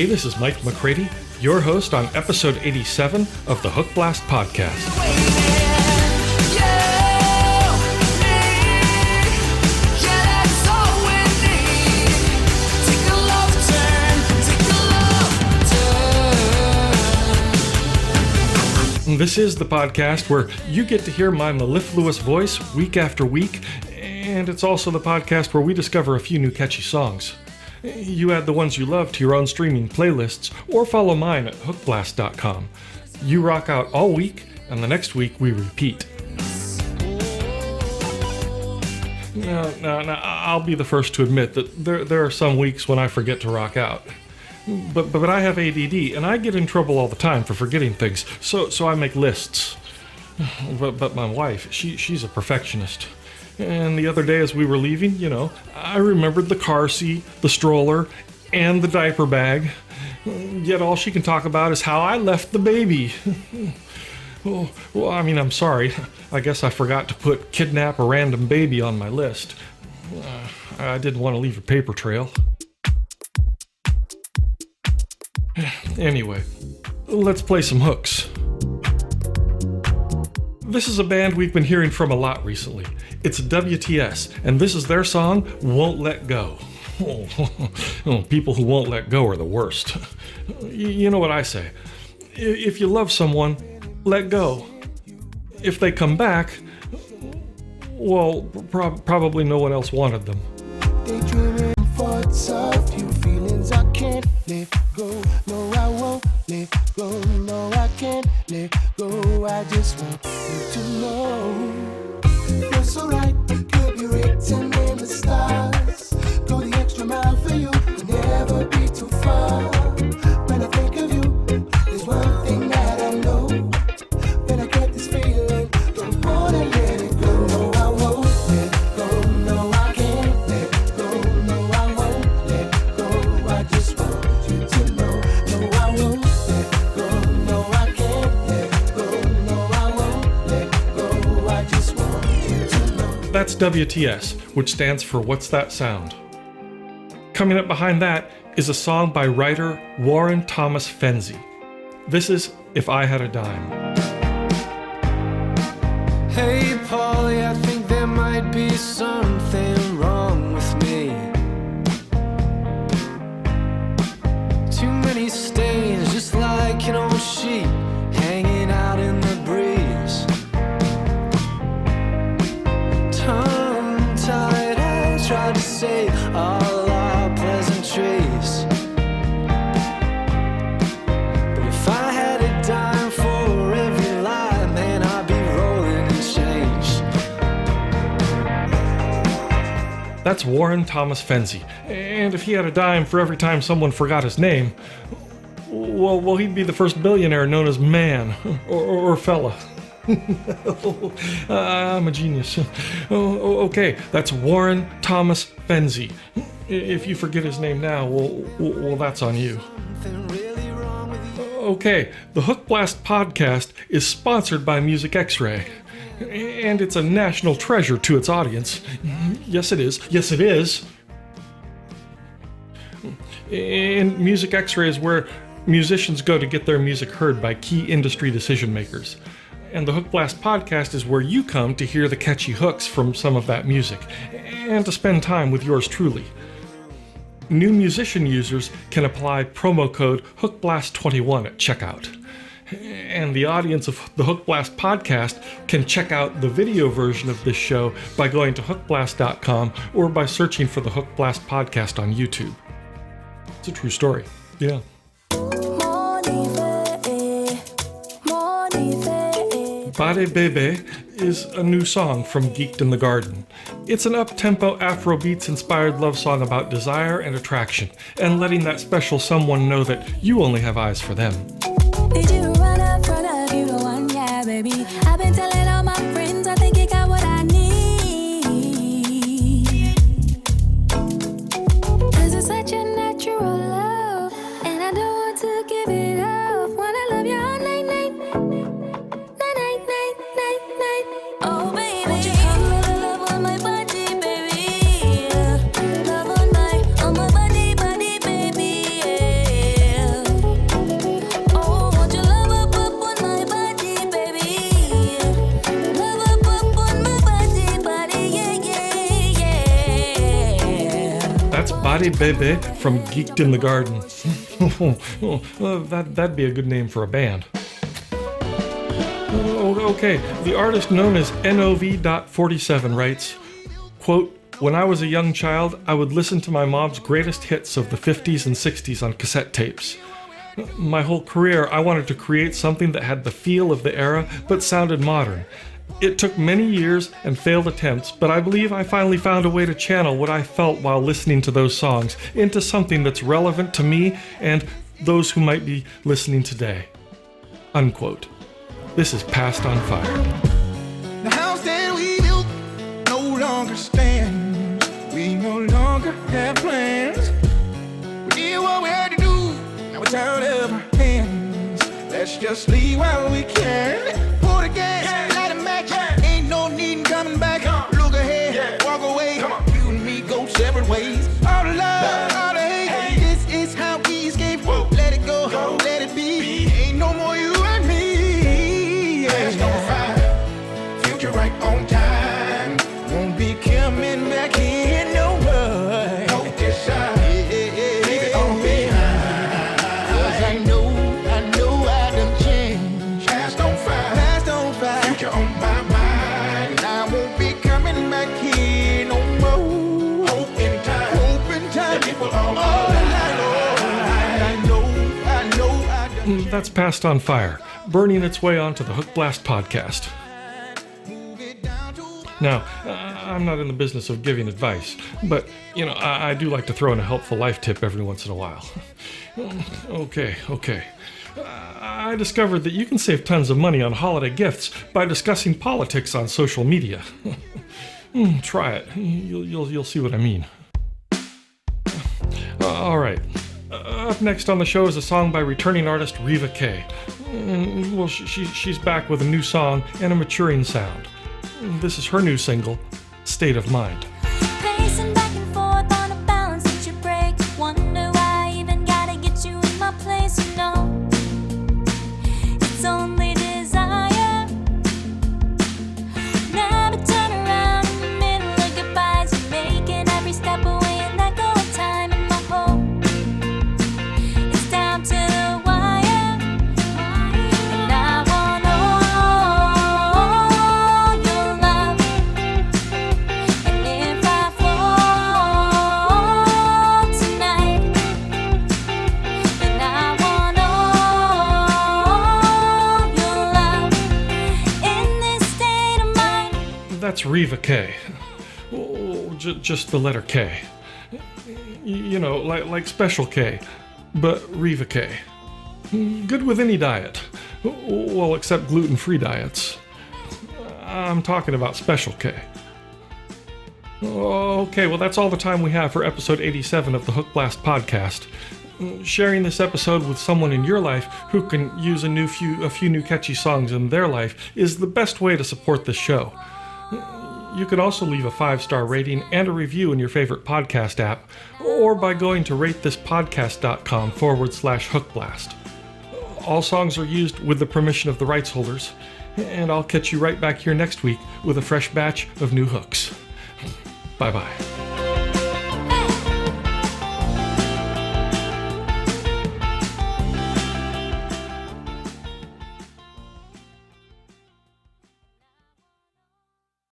Hey, this is Mike McCready, your host on episode 87 of the Hookblast Podcast. This is the podcast where you get to hear my mellifluous voice week after week, and it's also the podcast where we discover a few new catchy songs. You add the ones you love to your own streaming playlists, or follow mine at hookblast.com. You rock out all week, and the next week we repeat. Now, I'll be the first to admit that there are some weeks when I forget to rock out. But I have ADD, and I get in trouble all the time for forgetting things, so I make lists. But my wife, she's a perfectionist. And the other day as we were leaving, I remembered the car seat, the stroller, and the diaper bag. Yet all she can talk about is how I left the baby. Well, I'm sorry. I guess I forgot to put kidnap a random baby on my list. I didn't want to leave a paper trail. Anyway, let's play some hooks. This is a band we've been hearing from a lot recently. It's WTS, and this is their song, Won't Let Go. People who won't let go are the worst. You know what I say. If you love someone, let go. If they come back, well, probably no one else wanted them. Daydreaming thoughts of you, feelings I can't let go. No, I won't let go. No, I can't let go. I just want you to know. You're so right, could be written in the stars. Go the extra mile for you, never be too far. When I think of you, there's one thing that I know. When I get this feeling, don't wanna let it go. No, I won't let go. No, I can't let go. No, I won't let go. I just want you to know. No, I won't let go. No, I can't let go. No, I won't let go. I just want you to know. That's WTS, which stands for What's That Sound? Coming up behind that is a song by writer Warren Thomas Fenzi. This is If I Had a Dime. Hey Polly, I think there might be something wrong with me. Too many stains, just like an old sheet hanging out in the breeze. Tongue-tied, I tried to say all our pleasantries. But if I had a dime for every lie, man, I'd be rolling in change. That's Warren Thomas Fenzi. And if he had a dime for every time someone forgot his name, well, he'd be the first billionaire known as man or fella. I'm a genius. Okay, that's Warren Thomas Fenzi. If you forget his name now, well, that's on you. Okay, the Hookblast Podcast is sponsored by Music Xray, and it's a national treasure to its audience. Yes, it is. Yes, it is. And Music Xray is where musicians go to get their music heard by key industry decision makers. And the Hookblast Podcast is where you come to hear the catchy hooks from some of that music, and to spend time with yours truly. New musician users can apply promo code HOOKBLAST21 at checkout. And the audience of the Hookblast Podcast can check out the video version of this show by going to hookblast.com or by searching for the Hookblast Podcast on YouTube. It's a true story. Yeah. Bade Bebe is a new song from Geeked in the Garden. It's an up-tempo Afrobeats-inspired love song about desire and attraction, and letting that special someone know that you only have eyes for them. Did you run up front of you the one, yeah, baby? I've been telling all my friends I think you got what I need. 'Cause it's such a natural love, and I don't want to give it up. Wanna love you all night, night. Oh baby, won't you come and love on my body, baby? Love on my body, baby. Body Bebe from Geeked in the Garden. That'd be a good name for a band. Okay, the artist known as NOV.47 writes, quote, "When I was a young child, I would listen to my mom's greatest hits of the 50s and 60s on cassette tapes. My whole career, I wanted to create something that had the feel of the era, but sounded modern. It took many years and failed attempts, but I believe I finally found a way to channel what I felt while listening to those songs into something that's relevant to me and those who might be listening today." Unquote. This is Passed on Fire. The house that we built no longer stands. We no longer have plans. We did what we had to do. Now it's out of our hands. Let's just leave while we can. Pour the gas, light a match. Ain't no need in coming back. Look ahead, walk away. You and me go separate ways. All the love, all the hate. This is how we escape. Let it go, let it be. Ain't no more you and me. Past on fire, future right on time. Won't be coming back here no more. Don't decide, leave it all behind. 'Cause I know I done changed. Past on fire, future on my mind. I won't be coming back here no more. Hope in time, the people all night. I know I done. That's Passed on Fire, burning its way onto the Hookblast Podcast. Now, I'm not in the business of giving advice, but, I do like to throw in a helpful life tip every once in a while. Okay. I discovered that you can save tons of money on holiday gifts by discussing politics on social media. Try it. You'll see what I mean. All right. Up next on the show is a song by returning artist Reva K. Well, she's back with a new song and a maturing sound. This is her new single, State of Mind. Pacing back and forth on a balance that you break. Wonder why I even gotta get you in my place, It's only desire. Never turn around in the middle of goodbyes. You're making every step away and let go of time. And my hope is down to the wire. And I want all your love. And if I fall tonight, then I want all your love in this state of mind. That's Reva K. Just the letter K. Like Special K, but Reva K. Good with any diet. Well, except gluten-free diets. I'm talking about Special K. Okay, well, that's all the time we have for episode 87 of the Hookblast Podcast. Sharing this episode with someone in your life who can use a few new catchy songs in their life is the best way to support this show. You can also leave a 5-star rating and a review in your favorite podcast app, or by going to ratethispodcast.com/Hookblast. All songs are used with the permission of the rights holders, and I'll catch you right back here next week with a fresh batch of new hooks. Bye-bye.